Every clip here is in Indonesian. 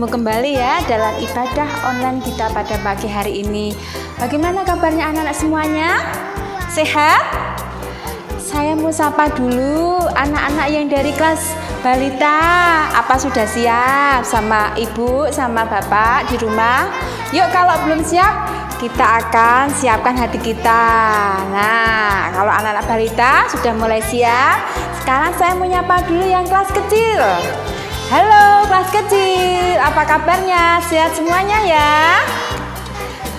bertemu kembali ya dalam ibadah online kita pada pagi hari ini. Bagaimana kabarnya anak-anak semuanya? Sehat? Saya mau sapa dulu anak-anak yang dari kelas balita. Apa sudah siap sama ibu, sama bapak di rumah? Yuk, kalau belum siap, kita akan siapkan hati kita. Nah, kalau anak-anak balita sudah mulai siap, sekarang saya mau nyapa dulu yang kelas kecil. Halo kelas kecil, apa kabarnya? Sehat semuanya ya?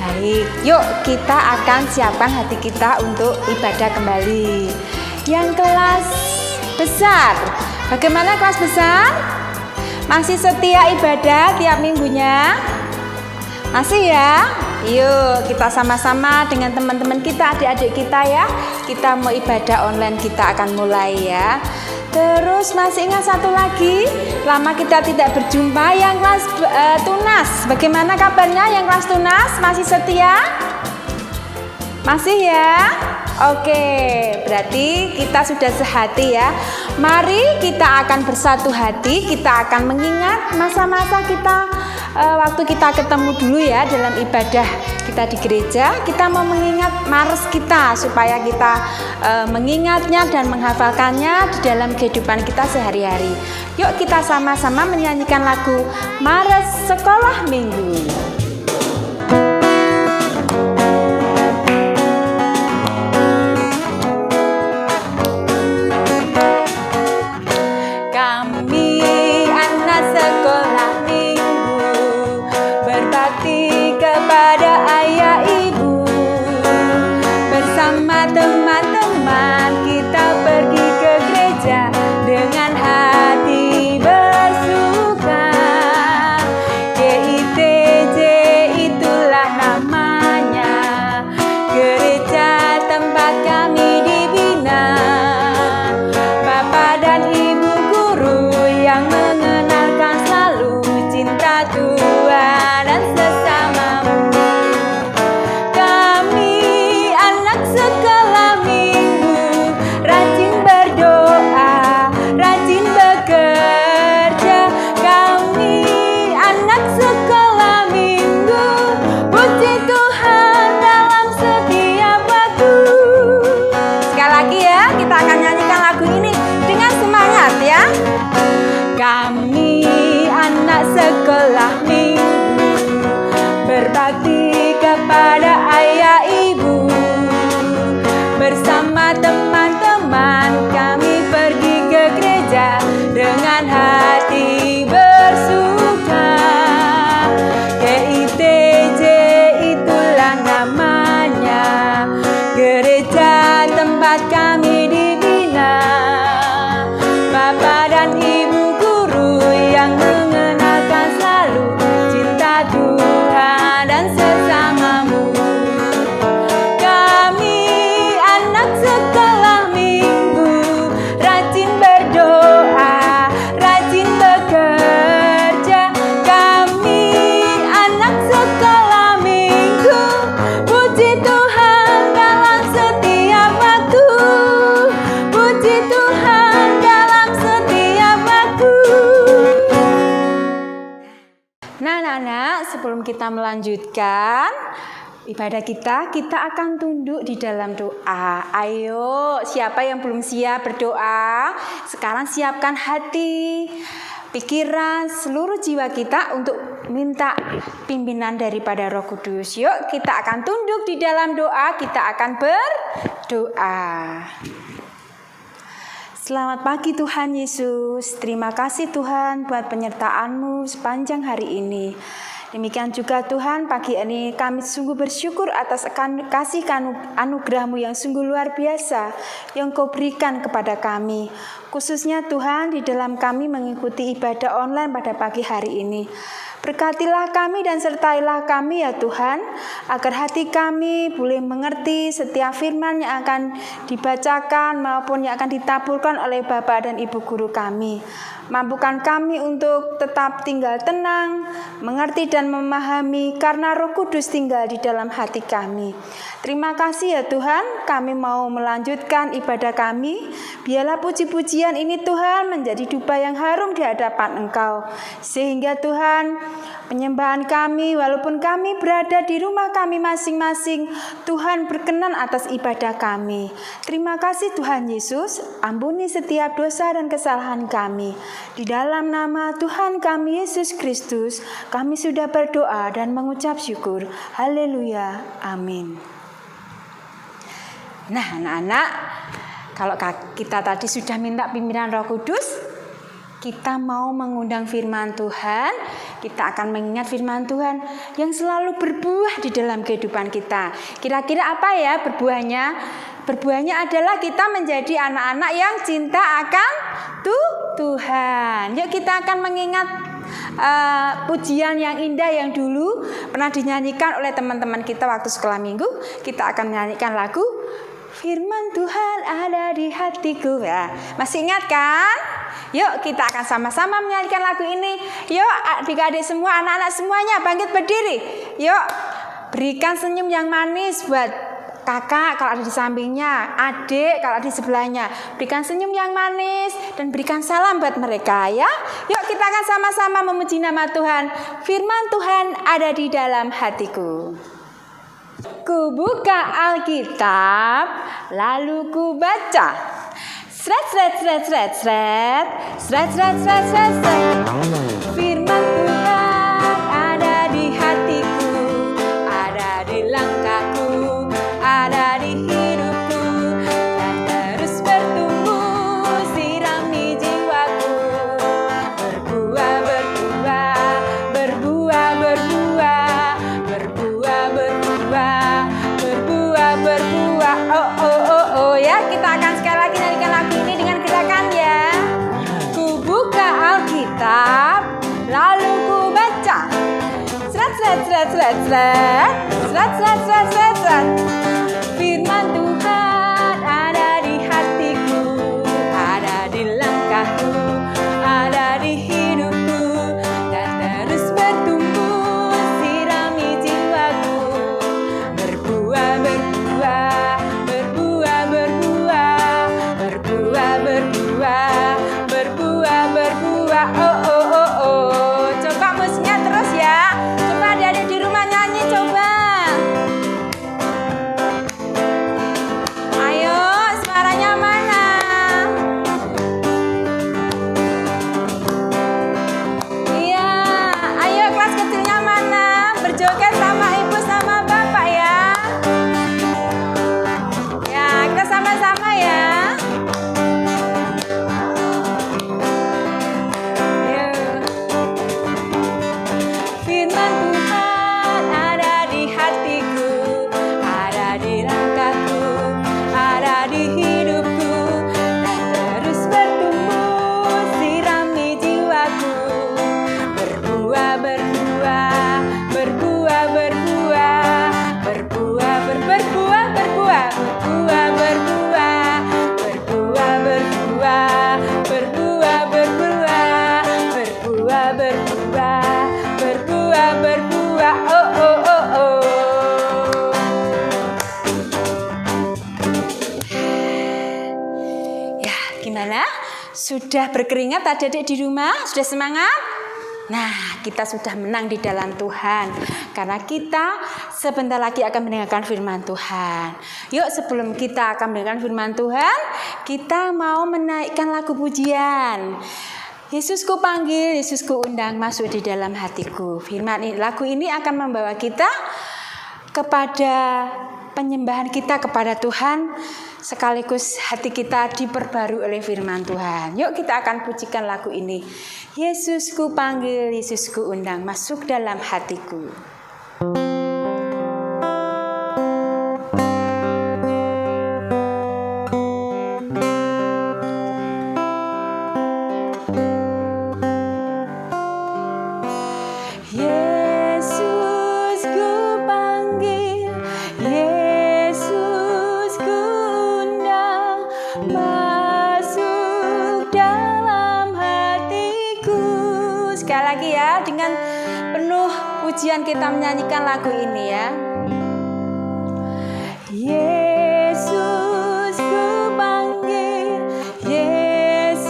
Baik, yuk kita akan siapkan hati kita untuk ibadah kembali. Yang kelas besar, bagaimana kelas besar? Masih setia ibadah tiap minggunya? Masih ya? Yuk kita sama-sama dengan teman-teman kita, adik-adik kita ya. Kita mau ibadah online, kita akan mulai ya. Terus masih ingat satu lagi, lama kita tidak berjumpa yang kelas tunas. Bagaimana kabarnya yang kelas tunas? Masih setia? Masih ya? Oke, berarti kita sudah sehati ya. Mari kita akan bersatu hati, kita akan mengingat masa-masa kita waktu kita ketemu dulu ya dalam ibadah kita di gereja. Kita mau mengingat Mares kita supaya kita mengingatnya dan menghafalkannya di dalam kehidupan kita sehari-hari. Yuk kita sama-sama menyanyikan lagu Mares Sekolah Minggu. Sebelum kita melanjutkan ibadah kita akan tunduk di dalam doa. Ayo, siapa yang belum siap berdoa? Sekarang siapkan hati, pikiran, seluruh jiwa kita untuk minta pimpinan daripada Roh Kudus. Yuk, kita akan tunduk di dalam doa, kita akan berdoa. Selamat pagi Tuhan Yesus. Terima kasih Tuhan buat penyertaan-Mu sepanjang hari ini. Demikian juga Tuhan, pagi ini kami sungguh bersyukur atas kasih anugerah-Mu yang sungguh luar biasa yang Kau berikan kepada kami. Khususnya Tuhan di dalam kami mengikuti ibadah online pada pagi hari ini. Berkatilah kami dan sertailah kami ya Tuhan, agar hati kami boleh mengerti setiap firman yang akan dibacakan maupun yang akan ditaburkan oleh Bapak dan Ibu Guru kami. Mampukan kami untuk tetap tinggal tenang, mengerti dan memahami karena Roh Kudus tinggal di dalam hati kami. Terima kasih ya Tuhan, kami mau melanjutkan ibadah kami. Biarlah puji-pujian pujian ini Tuhan menjadi dupa yang harum di hadapan Engkau. Sehingga Tuhan, penyembahan kami walaupun kami berada di rumah kami masing-masing, Tuhan berkenan atas ibadah kami. Terima kasih Tuhan Yesus, ampuni setiap dosa dan kesalahan kami. Di dalam nama Tuhan kami Yesus Kristus, kami sudah berdoa dan mengucap syukur. Haleluya. Amin. Nah anak-anak, kalau kita tadi sudah minta pimpinan Roh Kudus, kita mau mengundang firman Tuhan, kita akan mengingat firman Tuhan yang selalu berbuah di dalam kehidupan kita. Kira-kira apa ya berbuahnya? Berbuahnya adalah kita menjadi anak-anak yang cinta akan Tuhan. Yuk kita akan mengingat pujian yang indah yang dulu pernah dinyanyikan oleh teman-teman kita waktu sekolah minggu. Kita akan menyanyikan lagu Firman Tuhan ada di hatiku. Ya, masih ingat kan? Yuk kita akan sama-sama menyanyikan lagu ini. Yuk adik-adik semua, anak-anak semuanya bangkit berdiri. Yuk berikan senyum yang manis buat kakak kalau ada di sampingnya, adik kalau ada di sebelahnya. Berikan senyum yang manis dan berikan salam buat mereka ya. Yuk kita akan sama-sama memuji nama Tuhan. Firman Tuhan ada di dalam hatiku. Ku buka Alkitab, lalu ku baca. Sret sret sret sret sret sret sret sret sret sret. Firman Tuhan ada di hatiku, ada di langkahku, ada di hidupku, dan terus bertumbuh sirami jiwaku. Berbuah berbuah berbuah berbuah berbuah berbuah berbuah berbuah. Oh oh oh oh ya, kita akan sekali lagi nyanyikan lagu ini dengan gerakan ya. Ku buka Alkitab, lalu ku baca. Sret sret sret sret sret sret sret sret sret sret. Firman Tuhan ada di hatiku, ada di langkahku, ada di hidupku, dan terus bertumbuh sirami jiwaku. Berbuah berbuah berbuah berbuah berbuah berbuah berbuah berbuah. Oh oh oh oh. Coba musiknya terus ya. Coba adik-adik di rumah nyanyi coba. Ayo, suaranya mana? Iya, ayo kelas kecilnya mana? Berjoget sama ibu sama bapak ya. Ya, kita sama-sama ya. Firman Tuhan ada di hatiku, ada di langkahku, ada di hidupku, dan terus bertumbuh sirami jiwaku. Berbuah berbuah berbuah berbuah berbuah berbuah berbuah berbuah berbuah berbuah berbuah berbuah berbuah berbuah berbuah berbuah berbuah. Oh oh oh oh. Ya, gimana? Sudah berkeringat adik-adik di rumah? Sudah semangat? Nah, kita sudah menang di dalam Tuhan. Karena kita sebentar lagi akan mendengarkan firman Tuhan. Yuk, sebelum kita akan mendengarkan firman Tuhan, kita mau menaikkan lagu pujian. Yesusku panggil, Yesusku undang, masuk di dalam hatiku. Lagu ini akan membawa kita kepada penyembahan kita kepada Tuhan, sekaligus hati kita diperbarui oleh firman Tuhan. Yuk kita akan pujikan lagu ini. Yesusku panggil, Yesusku undang, masuk dalam hatiku. Pujian kita menyanyikan lagu ini ya. Yesus ku panggil, Yesus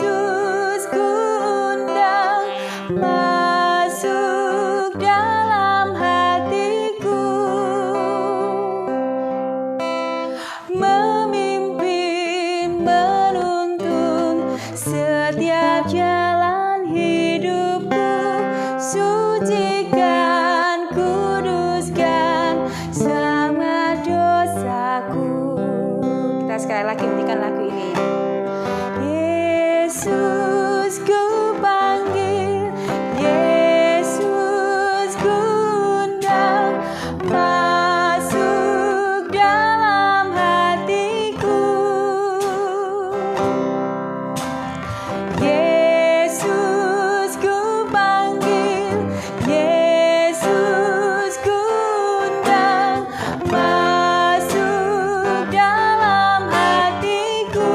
lagi nyanyikan lagu ini. Yesus ku panggil, Yesus ku undang, masuk dalam hatiku. Yesus ku panggil, Yesus ku undang, masuk dalam hatiku.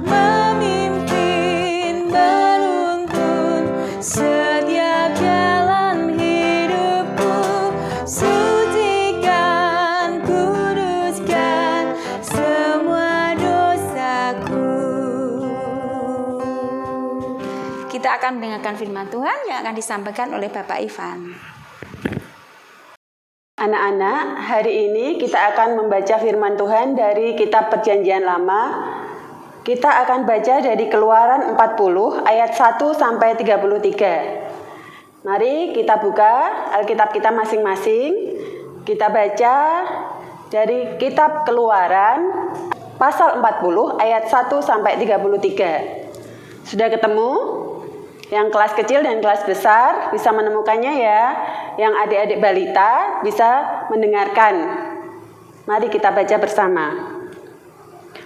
Memimpin, menuntun setiap jalan hidupku, sucikan, kuduskan semua dosaku. Kita akan mendengarkan firman Tuhan yang akan disampaikan oleh Bapak Ivan. Anak-anak, hari ini kita akan membaca firman Tuhan dari kitab Perjanjian Lama. Kita akan baca dari Keluaran 40 ayat 1 sampai 33. Mari kita buka Alkitab kita masing-masing. Kita baca dari kitab Keluaran pasal 40 ayat 1 sampai 33. Sudah ketemu? Yang kelas kecil dan kelas besar bisa menemukannya ya. Yang adik-adik balita bisa mendengarkan. Mari kita baca bersama.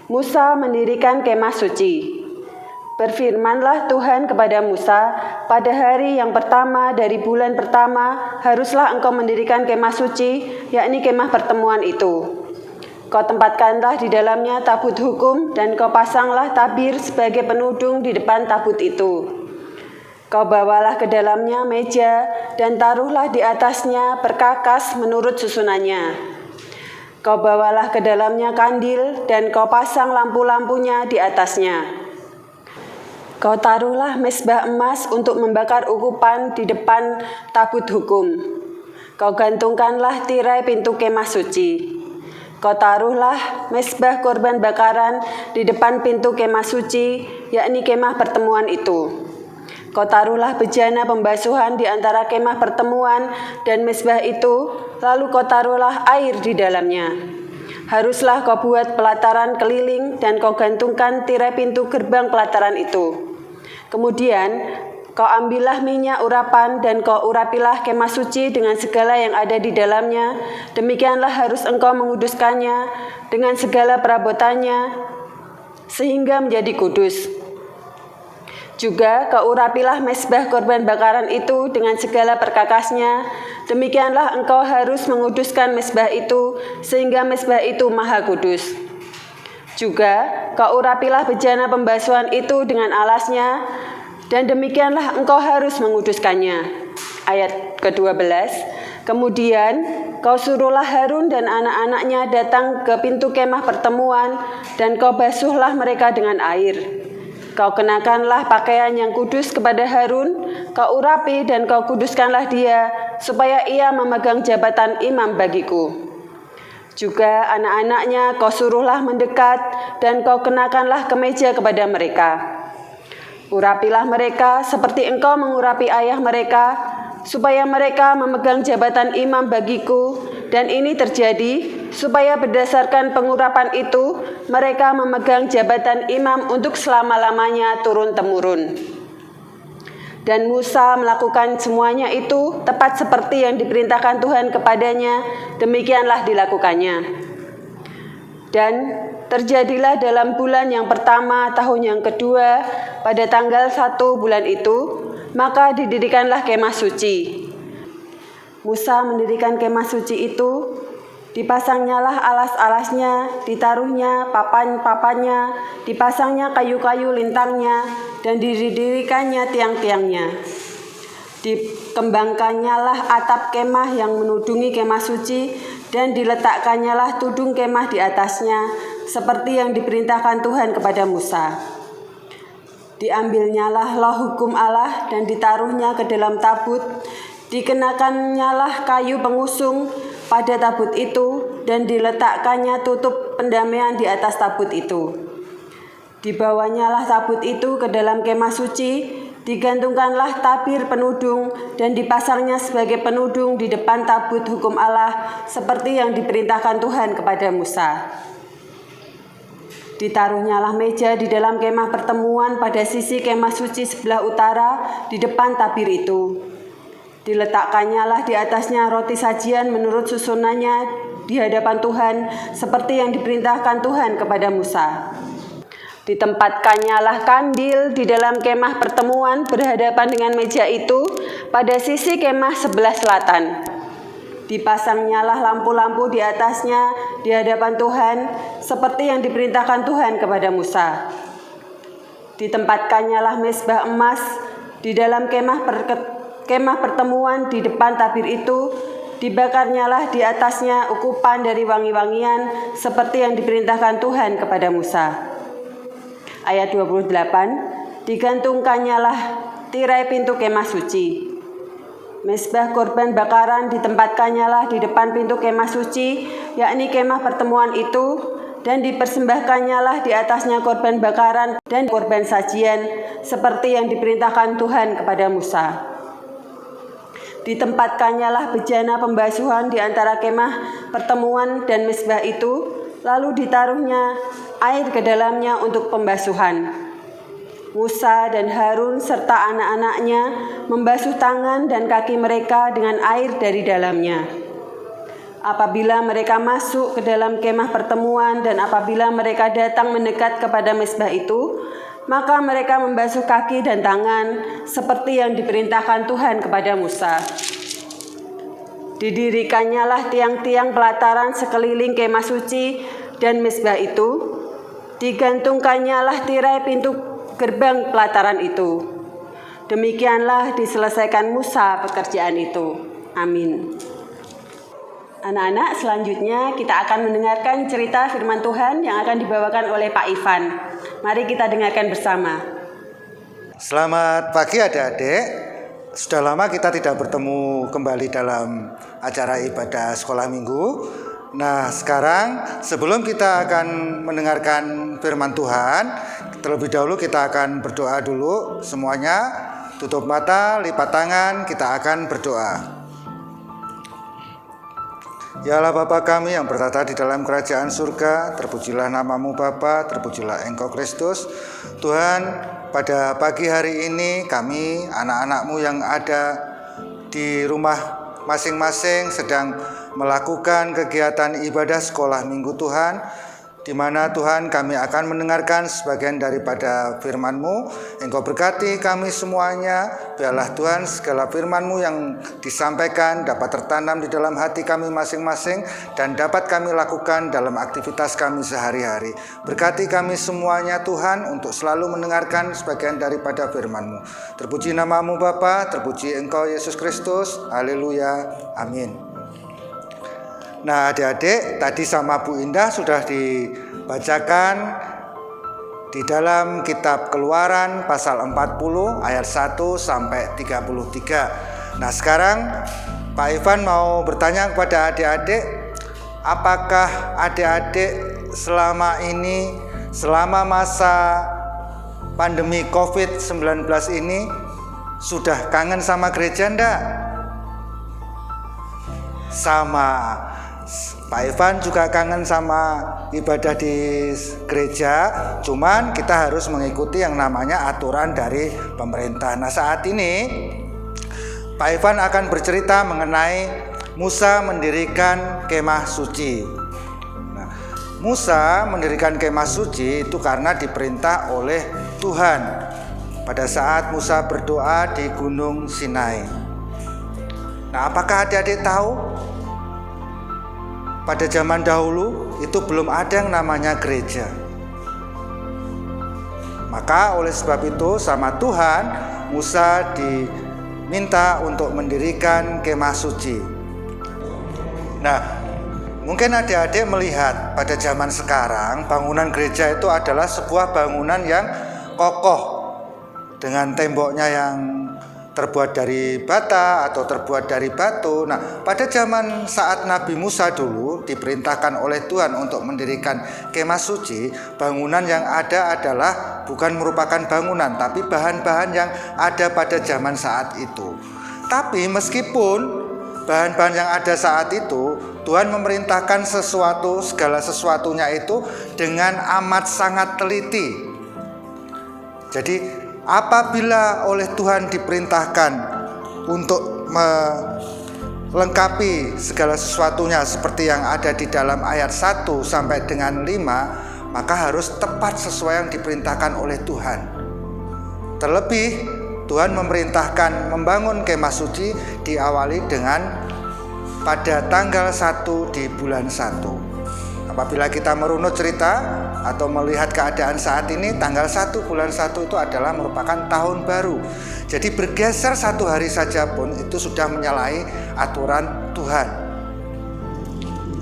Musa mendirikan kemah suci. Berfirmanlah Tuhan kepada Musa, pada hari yang pertama dari bulan pertama haruslah engkau mendirikan kemah suci, yakni kemah pertemuan itu. Kau tempatkanlah di dalamnya tabut hukum dan kau pasanglah tabir sebagai penudung di depan tabut itu. Kau bawalah ke dalamnya meja dan taruhlah di atasnya perkakas menurut susunannya. Kau bawalah ke dalamnya kandil dan kau pasang lampu-lampunya di atasnya. Kau taruhlah mezbah emas untuk membakar ukupan di depan tabut hukum. Kau gantungkanlah tirai pintu kemah suci. Kau taruhlah mezbah korban bakaran di depan pintu kemah suci, yakni kemah pertemuan itu. Kau taruhlah bejana pembasuhan di antara kemah pertemuan dan mezbah itu, lalu kau taruhlah air di dalamnya. Haruslah kau buat pelataran keliling dan kau gantungkan tirai pintu gerbang pelataran itu. Kemudian kau ambillah minyak urapan dan kau urapilah kemah suci dengan segala yang ada di dalamnya. Demikianlah harus engkau menguduskannya dengan segala perabotannya sehingga menjadi kudus. Juga kau urapilah mezbah korban bakaran itu dengan segala perkakasnya. Demikianlah engkau harus menguduskan mezbah itu sehingga mezbah itu maha kudus. Juga kau urapilah bejana pembasuhan itu dengan alasnya, dan demikianlah engkau harus menguduskannya. Ayat ke-12. Kemudian kau suruhlah Harun dan anak-anaknya datang ke pintu kemah pertemuan, dan kau basuhlah mereka dengan air. Kau kenakanlah pakaian yang kudus kepada Harun, kau urapi dan kau kuduskanlah dia, supaya ia memegang jabatan imam bagiku. Juga anak-anaknya kau suruhlah mendekat, dan kau kenakanlah kemeja kepada mereka. Urapilah mereka seperti engkau mengurapi ayah mereka, supaya mereka memegang jabatan imam bagiku, dan ini terjadi supaya berdasarkan pengurapan itu mereka memegang jabatan imam untuk selama-lamanya turun-temurun. Dan Musa melakukan semuanya itu tepat seperti yang diperintahkan Tuhan kepadanya, demikianlah dilakukannya. Dan terjadilah dalam bulan yang pertama tahun yang kedua pada tanggal 1 bulan itu, maka didirikanlah kemah suci. Musa mendirikan kemah suci itu, dipasangnyalah alas-alasnya, ditaruhnya papan-papannya, dipasangnya kayu-kayu lintangnya, dan didirikannya tiang-tiangnya. Dikembangkannyalah atap kemah yang menudungi kemah suci, dan diletakkannya tudung kemah di atasnya, seperti yang diperintahkan Tuhan kepada Musa. Diambilnyalah loh hukum Allah dan ditaruhnya ke dalam tabut, dikenakannyalah kayu pengusung pada tabut itu, dan diletakkannya tutup pendamaian di atas tabut itu. Dibawanyalah tabut itu ke dalam kemah suci, Digantungkanlah tabir penudung dan dipasangnya sebagai penudung di depan tabut hukum Allah seperti yang diperintahkan Tuhan kepada Musa. Ditaruhnyalah meja di dalam kemah pertemuan pada sisi kemah suci sebelah utara di depan tabir itu. Diletakkannya di atasnya roti sajian menurut susunannya di hadapan Tuhan seperti yang diperintahkan Tuhan kepada Musa. Ditempatkannya kandil di dalam kemah pertemuan berhadapan dengan meja itu pada sisi kemah sebelah selatan. Dipasangnya lampu-lampu di atasnya di hadapan Tuhan seperti yang diperintahkan Tuhan kepada Musa. Ditempatkannya mezbah emas di dalam kemah pertemuan di depan tabir itu. Dibakarnyalah di atasnya ukupan dari wangi-wangian seperti yang diperintahkan Tuhan kepada Musa. Ayat 28, digantungkannyalah tirai pintu kemah suci. Mezbah korban bakaran ditempatkannya di depan pintu kemah suci, yakni kemah pertemuan itu, dan dipersembahkannyalah di atasnya korban bakaran dan korban sajian, seperti yang diperintahkan Tuhan kepada Musa. Ditempatkannya bejana pembasuhan di antara kemah pertemuan dan mezbah itu, lalu ditaruhnya air ke dalamnya untuk pembasuhan. Musa dan Harun serta anak-anaknya membasuh tangan dan kaki mereka dengan air dari dalamnya. Apabila mereka masuk ke dalam kemah pertemuan dan apabila mereka datang mendekat kepada mezbah itu, maka mereka membasuh kaki dan tangan seperti yang diperintahkan Tuhan kepada Musa. Didirikannya tiang-tiang pelataran sekeliling kemah suci dan mezbah itu. Digantungkannya tirai pintu gerbang pelataran itu. Demikianlah diselesaikan Musa pekerjaan itu. Amin. Anak-anak, selanjutnya kita akan mendengarkan cerita firman Tuhan yang akan dibawakan oleh Pak Ivan. Mari kita dengarkan bersama. Selamat pagi adik-adik. Sudah lama kita tidak bertemu kembali dalam acara ibadah sekolah minggu. Nah, sekarang sebelum kita akan mendengarkan firman Tuhan, terlebih dahulu kita akan berdoa dulu. Semuanya tutup mata, lipat tangan, kita akan berdoa. Ya Allah Bapa kami yang bertata di dalam kerajaan surga, terpujilah namamu Bapa, terpujilah Engkau Kristus. Tuhan, pada pagi hari ini kami anak-anakmu yang ada di rumah masing-masing sedang melakukan kegiatan ibadah sekolah minggu Tuhan, di mana Tuhan kami akan mendengarkan sebagian daripada firman-Mu. Engkau berkati kami semuanya. Biarlah Tuhan segala firman-Mu yang disampaikan dapat tertanam di dalam hati kami masing-masing dan dapat kami lakukan dalam aktivitas kami sehari-hari. Berkati kami semuanya Tuhan untuk selalu mendengarkan sebagian daripada firman-Mu. Terpuji namamu Bapa, terpuji Engkau Yesus Kristus. Haleluya. Amin. Nah adik-adik, tadi sama Bu Indah sudah dibacakan di dalam kitab Keluaran pasal 40 ayat 1 sampai 33. Nah sekarang Pak Ivan mau bertanya kepada adik-adik, apakah adik-adik selama ini, selama masa pandemi COVID-19 ini sudah kangen sama gereja enggak? Sama. Pak Ivan juga kangen sama ibadah di gereja, cuman kita harus mengikuti yang namanya aturan dari pemerintah. Nah saat ini Pak Ivan akan bercerita mengenai Musa mendirikan kemah suci. Nah, Musa mendirikan kemah suci itu karena diperintah oleh Tuhan pada saat Musa berdoa di Gunung Sinai. Nah apakah adik-adik tahu? Pada zaman dahulu itu belum ada yang namanya gereja. Maka oleh sebab itu sama Tuhan Musa diminta untuk mendirikan kemah suci. Nah, mungkin adik-adik melihat pada zaman sekarang bangunan gereja itu adalah sebuah bangunan yang kokoh dengan temboknya yang terbuat dari bata atau terbuat dari batu. Nah, pada zaman saat Nabi Musa dulu diperintahkan oleh Tuhan untuk mendirikan kemah suci, bangunan yang ada adalah bukan merupakan bangunan, tapi bahan-bahan yang ada pada zaman saat itu. Tapi meskipun bahan-bahan yang ada saat itu, Tuhan memerintahkan segala sesuatunya itu dengan amat sangat teliti. Jadi apabila oleh Tuhan diperintahkan untuk melengkapi segala sesuatunya seperti yang ada di dalam ayat 1 sampai dengan 5, maka harus tepat sesuai yang diperintahkan oleh Tuhan. Terlebih Tuhan memerintahkan membangun kemah suci diawali dengan pada tanggal 1 di bulan 1. Apabila kita merunut cerita atau melihat keadaan saat ini, tanggal 1 bulan 1 itu adalah merupakan tahun baru. Jadi bergeser 1 hari saja pun itu sudah menyalahi aturan Tuhan.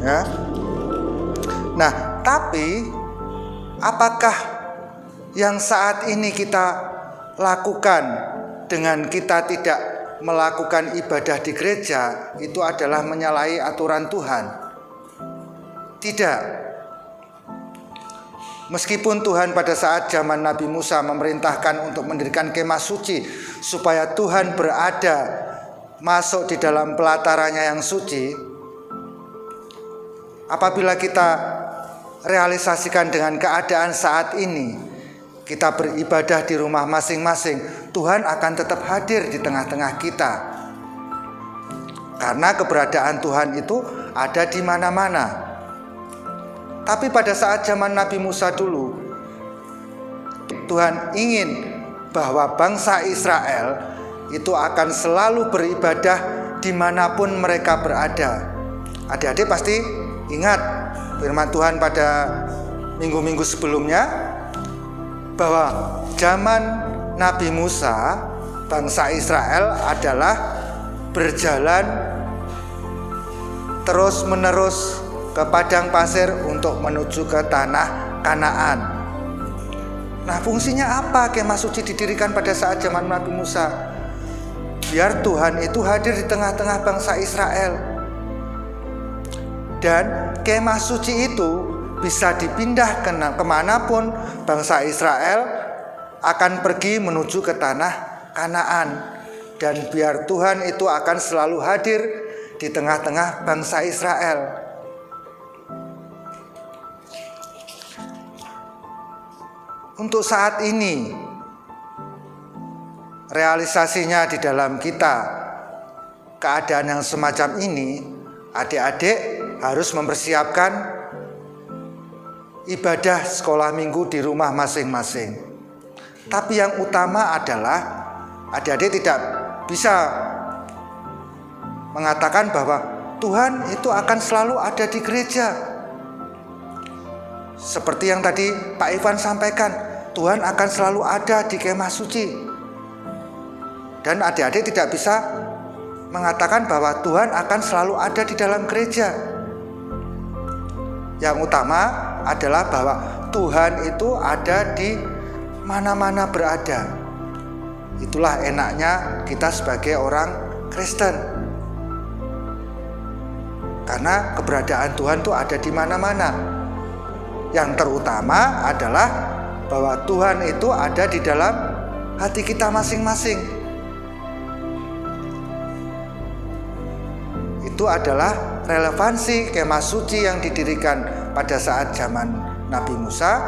Ya. Nah, tapi apakah yang saat ini kita lakukan dengan kita tidak melakukan ibadah di gereja itu adalah menyalahi aturan Tuhan? Tidak. Meskipun Tuhan pada saat zaman Nabi Musa memerintahkan untuk mendirikan kemah suci supaya Tuhan berada masuk di dalam pelatarannya yang suci, apabila kita realisasikan dengan keadaan saat ini, kita beribadah di rumah masing-masing, Tuhan akan tetap hadir di tengah-tengah kita. Karena keberadaan Tuhan itu ada di mana-mana. Tapi pada saat zaman Nabi Musa dulu, Tuhan ingin bahwa bangsa Israel itu akan selalu beribadah dimanapun mereka berada. Adik-adik pasti ingat firman Tuhan pada minggu-minggu sebelumnya, bahwa zaman Nabi Musa, bangsa Israel adalah berjalan terus-menerus ke padang pasir untuk menuju ke tanah Kanaan. Nah, fungsinya apa kemah suci didirikan pada saat zaman Nabi Musa? Biar Tuhan itu hadir di tengah-tengah bangsa Israel. Dan kemah suci itu bisa dipindah kemanapun bangsa Israel akan pergi menuju ke tanah Kanaan. Dan biar Tuhan itu akan selalu hadir di tengah-tengah bangsa Israel. Untuk saat ini, realisasinya di dalam kita, keadaan yang semacam ini, adik-adik harus mempersiapkan ibadah sekolah minggu di rumah masing-masing. Tapi yang utama adalah adik-adik tidak bisa mengatakan bahwa Tuhan itu akan selalu ada di gereja. Seperti yang tadi Pak Ivan sampaikan, Tuhan akan selalu ada di kemah suci. Dan adik-adik tidak bisa mengatakan bahwa Tuhan akan selalu ada di dalam gereja. Yang utama adalah bahwa Tuhan itu ada di mana-mana berada. Itulah enaknya kita sebagai orang Kristen. Karena keberadaan Tuhan itu ada di mana-mana. Yang terutama adalah bahwa Tuhan itu ada di dalam hati kita masing-masing. Itu adalah relevansi kemah suci yang didirikan pada saat zaman Nabi Musa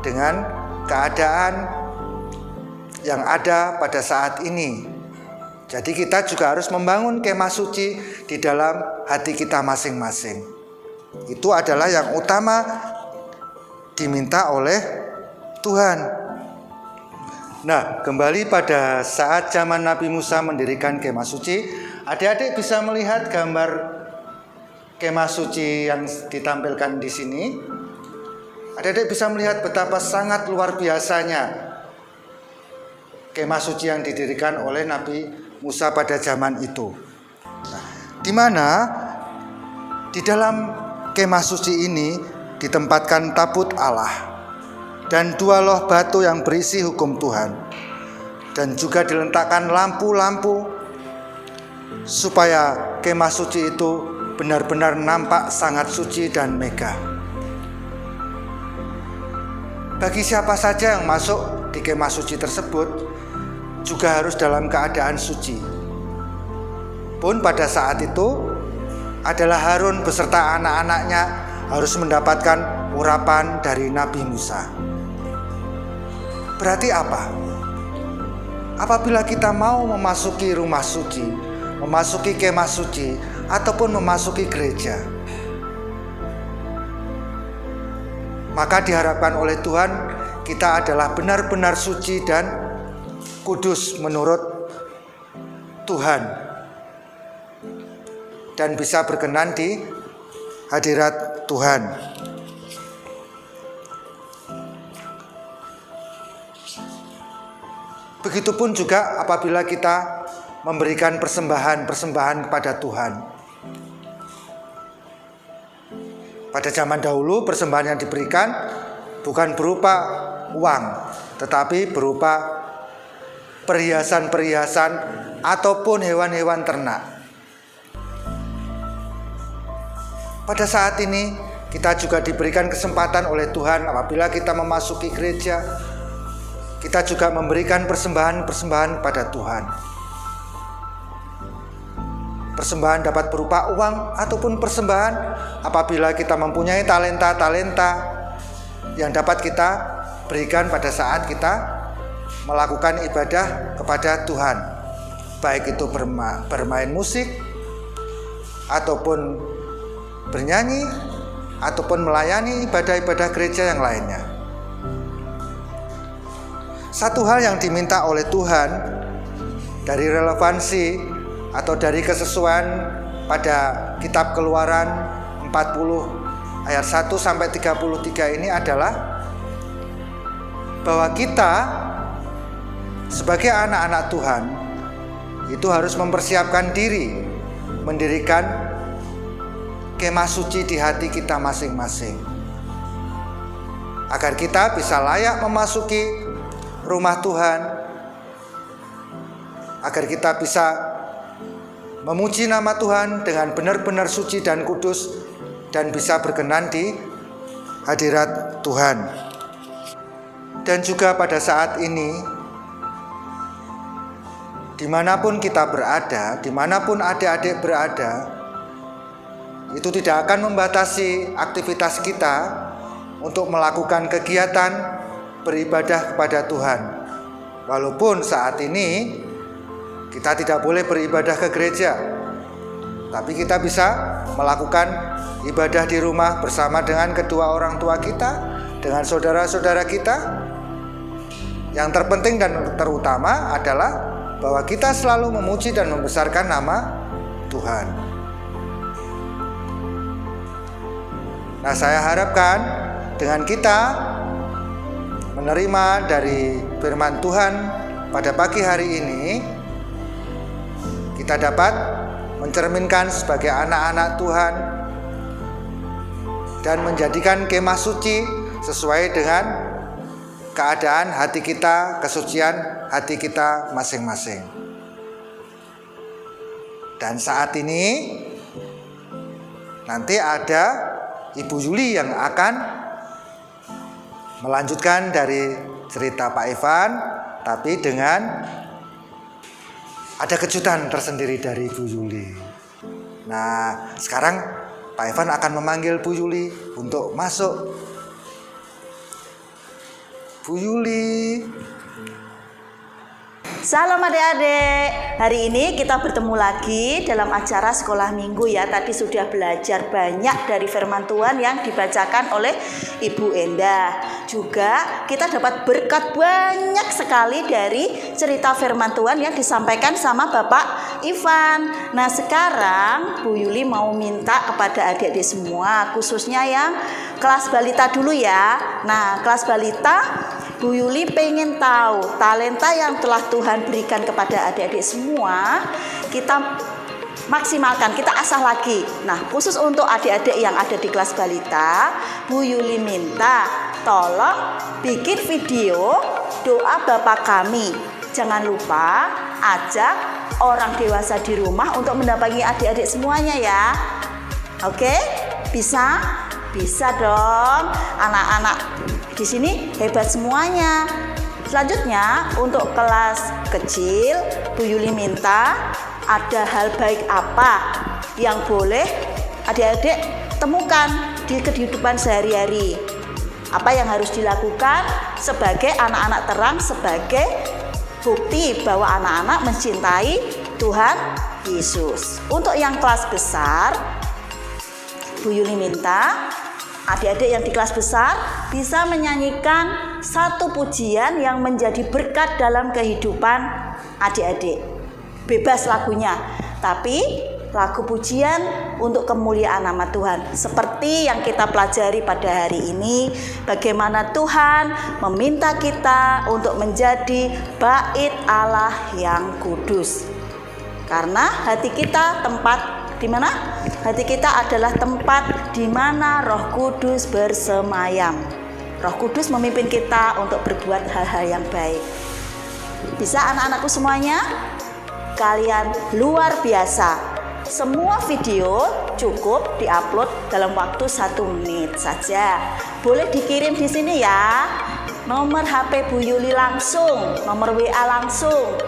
dengan keadaan yang ada pada saat ini. Jadi kita juga harus membangun kemah suci di dalam hati kita masing-masing. Itu adalah yang utama diminta oleh Tuhan. Nah, kembali pada saat zaman Nabi Musa mendirikan kemah suci, adik-adik bisa melihat gambar kemah suci yang ditampilkan di sini. Adik-adik bisa melihat betapa sangat luar biasanya kemah suci yang didirikan oleh Nabi Musa pada zaman itu. Di mana di dalam kemah suci ini ditempatkan tabut Allah dan 2 loh batu yang berisi hukum Tuhan. dan juga diletakkan lampu-lampu supaya kemah suci itu benar-benar nampak sangat suci dan megah. Bagi siapa saja yang masuk di kemah suci tersebut juga harus dalam keadaan suci. Pun pada saat itu adalah Harun beserta anak-anaknya harus mendapatkan urapan dari Nabi Musa. Berarti apa? Apabila kita mau memasuki rumah suci, memasuki kemah suci, ataupun memasuki gereja, maka diharapkan oleh Tuhan kita adalah benar-benar suci dan kudus menurut Tuhan, dan bisa berkenan di hadirat Tuhan. Begitupun juga apabila kita memberikan persembahan kepada Tuhan. Pada zaman dahulu persembahan yang diberikan bukan berupa uang, tetapi berupa perhiasan-perhiasan ataupun hewan-hewan ternak. Pada saat ini kita juga diberikan kesempatan oleh Tuhan apabila kita memasuki gereja, kita juga memberikan persembahan pada Tuhan. Persembahan dapat berupa uang ataupun persembahan apabila kita mempunyai talenta-talenta yang dapat kita berikan pada saat kita melakukan ibadah kepada Tuhan. Baik itu bermain musik ataupun bernyanyi ataupun melayani ibadah-ibadah gereja yang lainnya. Satu hal yang diminta oleh Tuhan dari relevansi atau dari kesesuaian pada kitab Keluaran 40 ayat 1 sampai 33 ini adalah bahwa kita sebagai anak-anak Tuhan itu harus mempersiapkan diri mendirikan kemah suci di hati kita masing-masing, agar kita bisa layak memasuki rumah Tuhan, agar kita bisa memuji nama Tuhan dengan benar-benar suci dan kudus dan bisa berkenan di hadirat Tuhan. Dan juga pada saat ini, dimanapun kita berada, dimanapun adik-adik berada, itu tidak akan membatasi aktivitas kita untuk melakukan kegiatan beribadah kepada Tuhan. Walaupun saat ini kita tidak boleh beribadah ke gereja, tapi kita bisa melakukan ibadah di rumah bersama dengan kedua orang tua kita, dengan saudara-saudara kita. Yang terpenting dan terutama adalah bahwa kita selalu memuji dan membesarkan nama Tuhan. Nah, saya harapkan dengan kita menerima dari firman Tuhan pada pagi hari ini, kita dapat mencerminkan sebagai anak-anak Tuhan dan menjadikan kemah suci sesuai dengan keadaan hati kita, kesucian hati kita masing-masing. Dan saat ini nanti ada Ibu Yuli yang akan melanjutkan dari cerita Pak Ivan, tapi dengan ada kejutan tersendiri dari Bu Yuli. Nah, sekarang Pak Ivan akan memanggil Bu Yuli untuk masuk. Bu Yuli. Salam adik-adik. Hari ini kita bertemu lagi dalam acara sekolah minggu ya. Tadi sudah belajar banyak dari firman Tuhan yang dibacakan oleh Ibu Endah. Juga kita dapat berkat banyak sekali dari cerita firman Tuhan yang disampaikan sama Bapak Ivan. Nah, sekarang Bu Yuli mau minta kepada adik-adik semua, khususnya yang kelas balita dulu ya. Nah, kelas balita, Bu Yuli pengen tahu talenta yang telah Tuhan berikan kepada adik-adik semua, kita maksimalkan, kita asah lagi. Nah, khusus untuk adik-adik yang ada di kelas balita, Bu Yuli minta tolong bikin video doa Bapa Kami. jangan lupa ajak orang dewasa di rumah untuk mendampingi adik-adik semuanya ya. Oke? Bisa? Bisa dong. Anak-anak di sini hebat semuanya. Selanjutnya untuk kelas kecil, Bu Yuli minta ada hal baik apa yang boleh adik-adik temukan di kehidupan sehari-hari. Apa yang harus dilakukan sebagai anak-anak terang, sebagai bukti bahwa anak-anak mencintai Tuhan Yesus. Untuk yang kelas besar, Bu Yuli minta adik-adik yang di kelas besar bisa menyanyikan satu pujian yang menjadi berkat dalam kehidupan adik-adik. Bebas lagunya, tapi lagu pujian untuk kemuliaan nama Tuhan. Seperti yang kita pelajari pada hari ini, bagaimana Tuhan meminta kita untuk menjadi bait Allah yang kudus. Karena hati kita tempat di mana? Hati kita adalah tempat di mana Roh Kudus bersemayam. Roh Kudus memimpin kita untuk berbuat hal-hal yang baik. Bisa anak-anakku semuanya? Kalian luar biasa. Semua video cukup diupload dalam waktu 1 menit saja. Boleh dikirim di sini ya. Nomor HP Bu Yuli langsung, nomor WA langsung.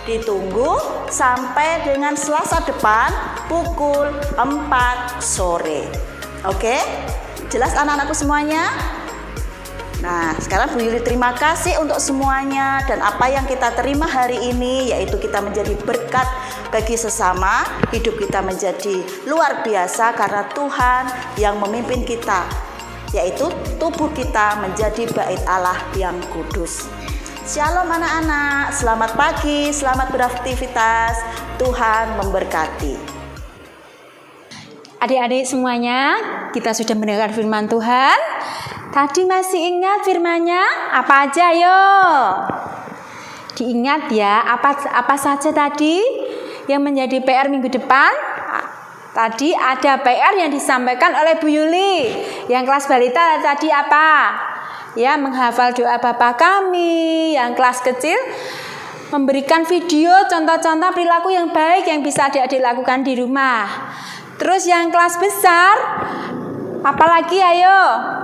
Ditunggu sampai dengan Selasa depan pukul 4 sore. Oke? Jelas anak-anakku semuanya? Nah, sekarang Bu Yuli terima kasih untuk semuanya dan apa yang kita terima hari ini, yaitu kita menjadi berkat bagi sesama, hidup kita menjadi luar biasa karena Tuhan yang memimpin kita, yaitu tubuh kita menjadi bait Allah yang kudus. Shalom anak-anak, selamat pagi, selamat beraktivitas, Tuhan memberkati. Adik-adik semuanya, kita sudah mendengar firman Tuhan. Tadi masih ingat firman-Nya? Apa aja yo? Diingat ya, apa saja tadi yang menjadi PR minggu depan? Tadi ada PR yang disampaikan oleh Bu Yuli. Yang kelas balita tadi apa? Ya, menghafal doa Bapa kami. Yang kelas kecil memberikan video contoh-contoh perilaku yang baik yang bisa adik-adik lakukan di rumah. Terus yang kelas besar, apalagi ayo?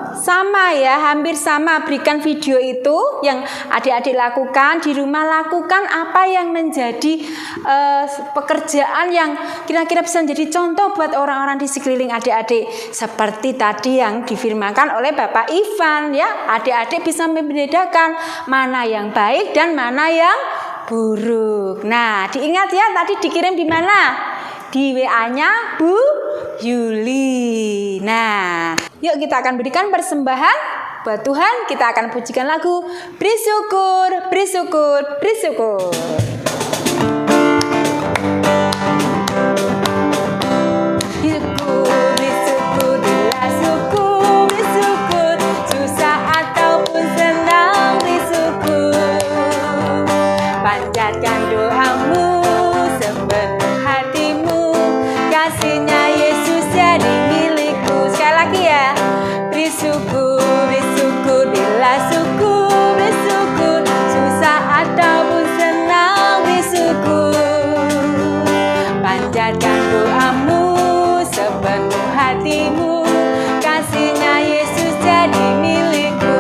Sama ya, hampir sama, berikan video itu yang adik-adik lakukan di rumah. Lakukan apa yang menjadi pekerjaan yang kira-kira bisa menjadi contoh buat orang-orang di sekeliling adik-adik. Seperti tadi yang difirmankan oleh Bapak Ivan ya, adik-adik bisa membedakan mana yang baik dan mana yang buruk. Nah, diingat ya, tadi dikirim di mana? Di WA-nya Bu Yuli. Nah, yuk kita akan berikan persembahan buat Tuhan. Kita akan pujikan lagu Bersyukur, Bersyukur, Bersyukur. Panjatkan doamu sepenuh hatimu, kasihnya Yesus jadi milikku. Sekali lagi ya, bersyukur, bersyukur, bila syukur, bersyukur, susah ataupun senang bersyukur. Panjatkan doamu sepenuh hatimu, kasihnya Yesus jadi milikku.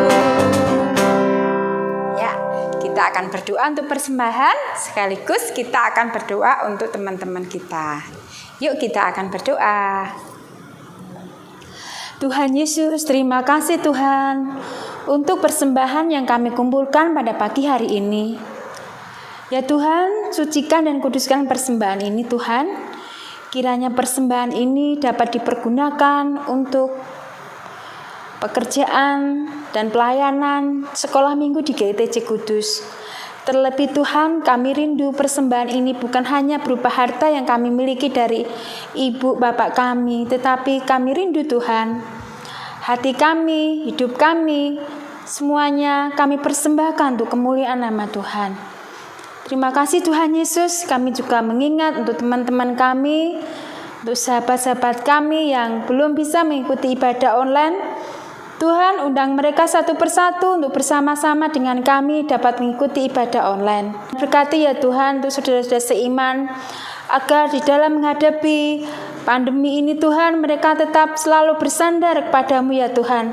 Kita akan berdoa untuk persembahan, sekaligus kita akan berdoa untuk teman-teman kita. Yuk kita akan berdoa. Tuhan Yesus, terima kasih Tuhan untuk persembahan yang kami kumpulkan pada pagi hari ini. Ya Tuhan, sucikan dan kuduskan persembahan ini Tuhan. Kiranya persembahan ini dapat dipergunakan untuk pekerjaan dan pelayanan sekolah minggu di GITC Kudus. Terlebih Tuhan, kami rindu persembahan ini bukan hanya berupa harta yang kami miliki dari ibu bapak kami, tetapi kami rindu Tuhan, hati kami, hidup kami, semuanya kami persembahkan untuk kemuliaan nama Tuhan. Terima kasih Tuhan Yesus. Kami juga mengingat untuk teman-teman kami, untuk sahabat-sahabat kami yang belum bisa mengikuti ibadah online. Tuhan, undang mereka satu persatu untuk bersama-sama dengan kami dapat mengikuti ibadah online. Berkati ya Tuhan untuk saudara-saudara seiman, agar di dalam menghadapi pandemi ini Tuhan, mereka tetap selalu bersandar kepadamu ya Tuhan.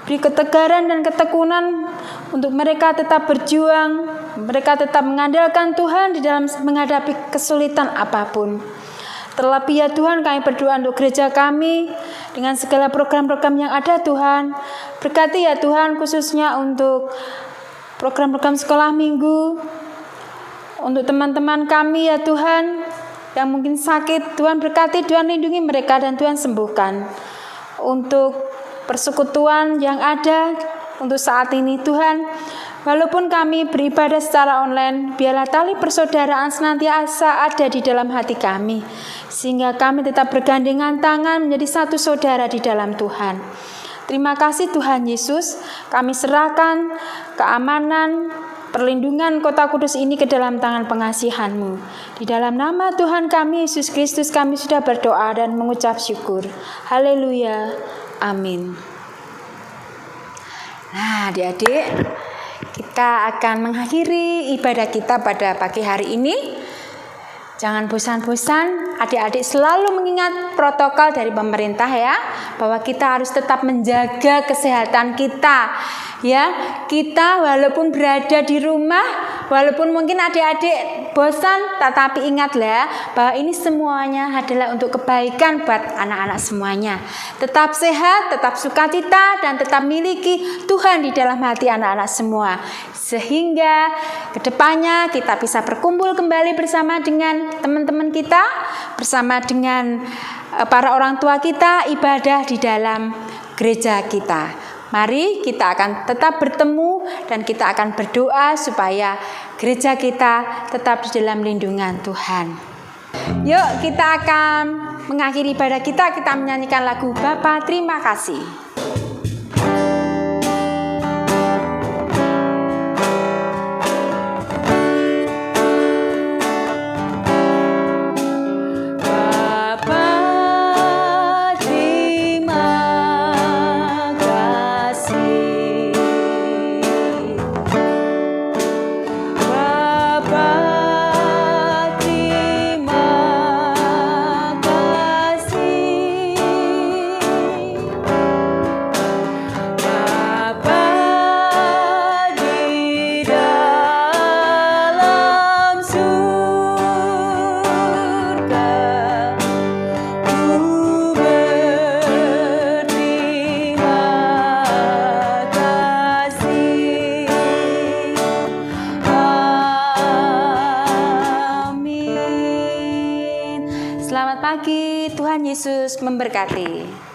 Beri ketegaran dan ketekunan untuk mereka tetap berjuang, mereka tetap mengandalkan Tuhan di dalam menghadapi kesulitan apapun. Terlebih ya Tuhan, kami berdoa untuk gereja kami dengan segala program-program yang ada Tuhan. Berkati ya Tuhan, khususnya untuk program-program sekolah minggu, untuk teman-teman kami ya Tuhan yang mungkin sakit, Tuhan berkati, Tuhan lindungi mereka dan Tuhan sembuhkan. Untuk persekutuan yang ada untuk saat ini Tuhan, walaupun kami beribadah secara online, biarlah tali persaudaraan senantiasa ada di dalam hati kami, sehingga kami tetap bergandengan tangan menjadi satu saudara di dalam Tuhan. Terima kasih Tuhan Yesus, kami serahkan keamanan, perlindungan kota kudus ini ke dalam tangan pengasihan-Mu. Di dalam nama Tuhan kami, Yesus Kristus, kami sudah berdoa dan mengucap syukur. Haleluya. Amin. Nah, adik-adik, kita akan mengakhiri ibadah kita pada pagi hari ini. Jangan bosan-bosan, adik-adik selalu mengingat protokol dari pemerintah ya, bahwa kita harus tetap menjaga kesehatan kita. Ya, kita walaupun berada di rumah, walaupun mungkin adik-adik bosan, tetapi ingatlah bahwa ini semuanya adalah untuk kebaikan buat anak-anak semuanya. Tetap sehat, tetap sukacita, dan tetap miliki Tuhan di dalam hati anak-anak semua. Sehingga kedepannya kita bisa berkumpul kembali bersama dengan teman-teman kita, bersama dengan para orang tua kita, ibadah di dalam gereja kita. Mari kita akan tetap bertemu dan kita akan berdoa supaya gereja kita tetap di dalam lindungan Tuhan. Yuk kita akan mengakhiri ibadah kita menyanyikan lagu Bapa Terima Kasih. Selamat pagi, Tuhan Yesus memberkati.